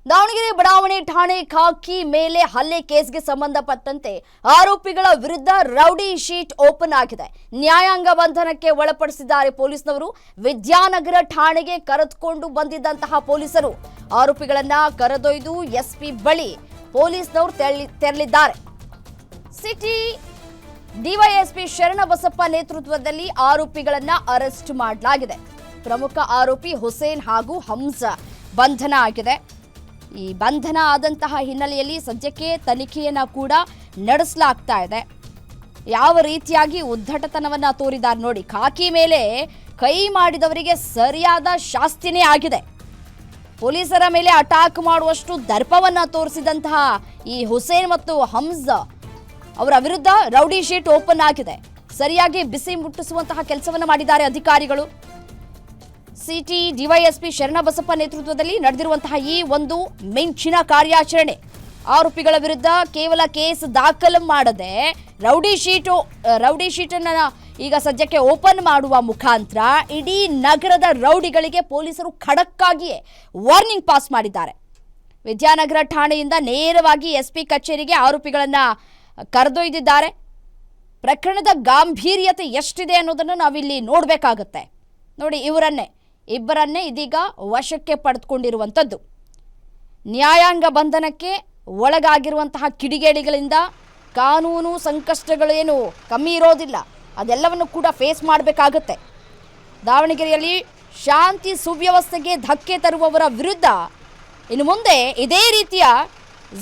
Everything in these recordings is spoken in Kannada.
ದಾವಣಗೆರೆ ಬಡಾವಣೆ ಠಾಣೆ ಖಾಕಿ ಮೇಲೆ ಹಲ್ಲೆ ಕೇಸ್ಗೆ ಸಂಬಂಧಪಟ್ಟಂತೆ ಆರೋಪಿಗಳ ವಿರುದ್ಧ ರೌಡಿ ಶೀಟ್ ಓಪನ್ ಆಗಿದೆ. ನ್ಯಾಯಾಂಗ ಬಂಧನಕ್ಕೆ ಒಳಪಡಿಸಿದ್ದಾರೆ ಪೊಲೀಸರು. ವಿದ್ಯಾನಗರ ಠಾಣೆಗೆ ಕರೆದುಕೊಂಡು ಬಂದಿದ್ದಂತಹ ಪೊಲೀಸರು ಆರೋಪಿಗಳನ್ನ ಕರೆದೊಯ್ದು ಎಸ್ಪಿ ಬಳಿ ಪೊಲೀಸರು ತೆರಳಿದ್ದಾರೆ. ಸಿಟಿ ಡಿವೈಎಸ್ಪಿ ಶರಣಬಸಪ್ಪ ನೇತೃತ್ವದಲ್ಲಿ ಆರೋಪಿಗಳನ್ನ ಅರೆಸ್ಟ್ ಮಾಡಲಾಗಿದೆ. ಪ್ರಮುಖ ಆರೋಪಿ ಹುಸೇನ್ ಹಾಗೂ ಹಂಸ ಬಂಧನ ಆಗಿದೆ. ಈ ಬಂಧನ ಆದಂತಹ ಹಿನ್ನೆಲೆಯಲ್ಲಿ ಸದ್ಯಕ್ಕೆ ತನಿಖೆಯನ್ನ ಕೂಡ ನಡೆಸಲಾಗ್ತಾ ಇದೆ. ಯಾವ ರೀತಿಯಾಗಿ ಉದ್ದಟತನವನ್ನ ತೋರಿದ್ದಾರೆ ನೋಡಿ. ಖಾಕಿ ಮೇಲೆ ಕೈ ಮಾಡಿದವರಿಗೆ ಸರಿಯಾದ ಶಾಸ್ತಿನೇ ಆಗಿದೆ. ಪೊಲೀಸರ ಮೇಲೆ ಅಟ್ಯಾಕ್ ಮಾಡುವಷ್ಟು ದರ್ಪವನ್ನ ತೋರಿಸಿದಂತಹ ಈ ಹುಸೇನ್ ಮತ್ತು ಹಂಸ ಅವರ ವಿರುದ್ಧ ರೌಡಿ ಶೀಟ್ ಓಪನ್ ಆಗಿದೆ. ಸರಿಯಾಗಿ ಬಿಸಿ ಮುಟ್ಟಿಸುವಂತಹ ಕೆಲಸವನ್ನ ಮಾಡಿದ್ದಾರೆ ಅಧಿಕಾರಿಗಳು. ಸಿಟಿ ಡಿವೈಎಸ್ಪಿ ಶರಣಬಸಪ್ಪ ನೇತೃತ್ವದಲ್ಲಿ ನಡೆದಿರುವಂತಹ ಈ ಒಂದು ಮಿಂಚಿನ ಕಾರ್ಯಾಚರಣೆ ಆರೋಪಿಗಳ ವಿರುದ್ಧ ಕೇವಲ ಕೇಸ್ ದಾಖಲು ಮಾಡದೆ ರೌಡಿ ಶೀಟನ್ನು ಈಗ ಸದ್ಯಕ್ಕೆ ಓಪನ್ ಮಾಡುವ ಮುಖಾಂತರ ಇಡೀ ನಗರದ ರೌಡಿಗಳಿಗೆ ಪೊಲೀಸರು ಖಡಕ್ಕಾಗಿಯೇ ವಾರ್ನಿಂಗ್ ಪಾಸ್ ಮಾಡಿದ್ದಾರೆ. ವಿದ್ಯಾನಗರ ಠಾಣೆಯಿಂದ ನೇರವಾಗಿ ಎಸ್ಪಿ ಕಚೇರಿಗೆ ಆರೋಪಿಗಳನ್ನ ಕರೆದೊಯ್ದಿದ್ದಾರೆ. ಪ್ರಕರಣದ ಗಾಂಭೀರ್ಯತೆ ಎಷ್ಟಿದೆ ಅನ್ನೋದನ್ನು ನಾವಿಲ್ಲಿ ನೋಡಬೇಕಾಗತ್ತೆ. ನೋಡಿ, ಇಬ್ಬರನ್ನೇ ಇದೀಗ ವಶಕ್ಕೆ ಪಡೆದುಕೊಂಡಿರುವಂಥದ್ದು. ನ್ಯಾಯಾಂಗ ಬಂಧನಕ್ಕೆ ಒಳಗಾಗಿರುವಂತಹ ಕಿಡಿಗೇಡಿಗಳಿಂದ ಕಾನೂನು ಸಂಕಷ್ಟಗಳೇನು ಕಮ್ಮಿ ಇರೋದಿಲ್ಲ. ಅದೆಲ್ಲವನ್ನು ಕೂಡ ಫೇಸ್ ಮಾಡಬೇಕಾಗತ್ತೆ. ದಾವಣಗೆರೆಯಲ್ಲಿ ಶಾಂತಿ ಸುವ್ಯವಸ್ಥೆಗೆ ಧಕ್ಕೆ ತರುವವರ ವಿರುದ್ಧ ಇನ್ನು ಮುಂದೆ ಇದೇ ರೀತಿಯ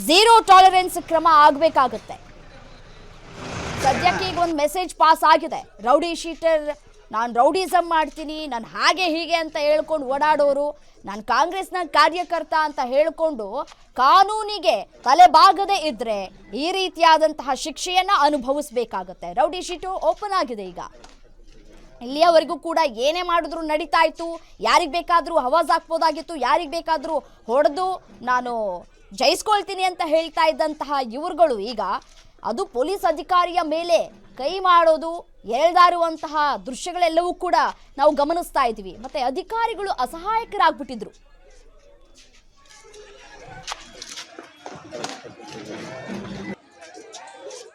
ಝೀರೋ ಟಾಲರೆನ್ಸ್ ಕ್ರಮ ಆಗಬೇಕಾಗತ್ತೆ. ಸದ್ಯಕ್ಕೆ ಈಗ ಒಂದು ಮೆಸೇಜ್ ಪಾಸ್ ಆಗಿದೆ. ರೌಡಿ ಶೀಟರ್, ನಾನು ರೌಡಿಸಮ್ ಮಾಡ್ತೀನಿ, ನಾನು ಹಾಗೆ ಹೀಗೆ ಅಂತ ಹೇಳ್ಕೊಂಡು ಓಡಾಡೋರು, ನಾನು ಕಾಂಗ್ರೆಸ್ನ ಕಾರ್ಯಕರ್ತ ಅಂತ ಹೇಳಿಕೊಂಡು ಕಾನೂನಿಗೆ ತಲೆಬಾಗದೇ ಇದ್ರೆ ಈ ರೀತಿಯಾದಂತಹ ಶಿಕ್ಷೆಯನ್ನ ಅನುಭವಿಸಬೇಕಾಗತ್ತೆ. ರೌಡಿ ಶೀಟು ಓಪನ್ ಆಗಿದೆ. ಈಗ ಇಲ್ಲಿಯವರೆಗೂ ಕೂಡ ಏನೇ ಮಾಡಿದ್ರು ನಡೀತಾ ಇತ್ತು. ಯಾರಿಗೆ ಬೇಕಾದರೂ ಹವಾಜ್ ಹಾಕ್ಬೋದಾಗಿತ್ತು, ಯಾರಿಗೆ ಬೇಕಾದರೂ ಹೊಡೆದು ನಾನು ಜಯಿಸ್ಕೊಳ್ತೀನಿ ಅಂತ ಹೇಳ್ತಾ ಇದ್ದಂತಹ ಇವರುಗಳು ಈಗ ಅದು ಪೊಲೀಸ್ ಅಧಿಕಾರಿಯ ಮೇಲೆ ಕೈ ಮಾಡೋದು, ಎಳೆದಾರುವಂತಹ ದೃಶ್ಯಗಳೆಲ್ಲವೂ ಕೂಡ ನಾವು ಗಮನಿಸ್ತಾ ಇದ್ದೀವಿ. ಮತ್ತೆ ಅಧಿಕಾರಿಗಳು ಅಸಹಾಯಕರಾಗ್ಬಿಟ್ಟಿದ್ರು.